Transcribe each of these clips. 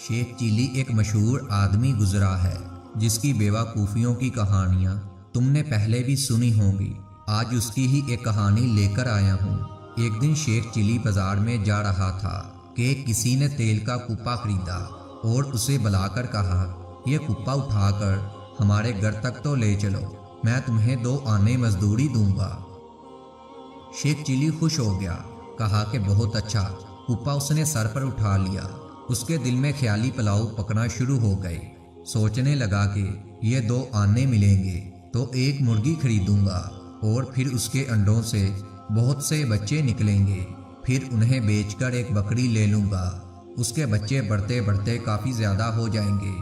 شیخ chilli ایک مشہور آدمی گزرا ہے جس کی بیوقوفیوں کی کہانیاں تم نے پہلے بھی سنی ہوں گی۔ آج اس کی ہی ایک کہانی لے کر آیا ہوں۔ ایک دن شیخ چیلی بازار میں جا رہا تھا کہ کسی نے تیل کا کپا خریدا اور اسے بلا کر کہا، یہ کپا اٹھا کر ہمارے گھر تک تو لے چلو، میں تمہیں 2 آنے مزدوری دوں گا۔ شیخ چیلی خوش ہو گیا، کہا کہ بہت اچھا۔ کپا اس نے سر پر اٹھا لیا۔ اس کے دل میں خیالی پلاؤ پکنا شروع ہو گئے۔ سوچنے لگا کہ یہ 2 آنے ملیں گے تو ایک مرغی خریدوں گا اور پھر اس کے انڈوں سے بہت سے بچے نکلیں گے، پھر انہیں بیچ کر ایک بکری لے لوں گا، اس کے بچے بڑھتے بڑھتے کافی زیادہ ہو جائیں گے،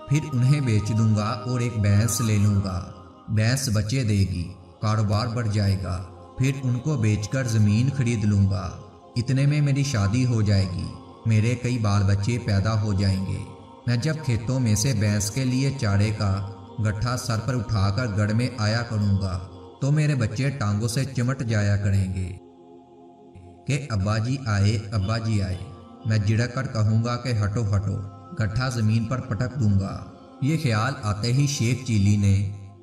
پھر انہیں بیچ دوں گا اور ایک بھینس لے لوں گا، بھینس بچے دے گی، کاروبار بڑھ جائے گا، پھر ان کو بیچ کر زمین خرید لوں گا، اتنے میں میری شادی ہو جائے گی، میرے کئی بال بچے پیدا ہو جائیں گے، میں جب کھیتوں میں سے بھینس کے لیے چارے کا گٹھا سر پر اٹھا کر گڑھ میں آیا کروں گا تو میرے بچے ٹانگوں سے چمٹ جایا کریں گے کہ ابا جی آئے، ابا جی آئے۔ میں جھڑک کر کہوں گا کہ ہٹو ہٹو، گٹھا زمین پر پٹک دوں گا۔ یہ خیال آتے ہی شیخ چیلی نے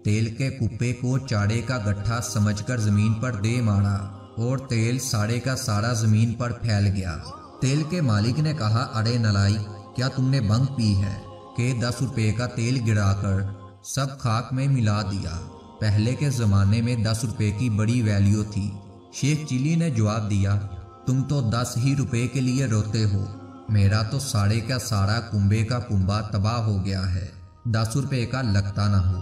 تیل کے کپے کو چاڑے کا گٹھا سمجھ کر زمین پر دے مارا اور تیل سارے کا سارا زمین پر پھیل گیا۔ تیل کے مالک نے کہا، ارے نالائق، کیا تم نے بھنگ پی ہے کہ 10 روپے کا تیل گرا کر سب خاک میں ملا دیا؟ پہلے کے زمانے میں 10 روپے کی بڑی ویلیو تھی۔ شیخ چیلی نے جواب دیا، تم تو 10 ہی روپے کے لیے روتے ہو، میرا تو سارے کا سارا کنبے کا کنبا تباہ ہو گیا ہے، 10 روپے کا لگتا نہ ہو۔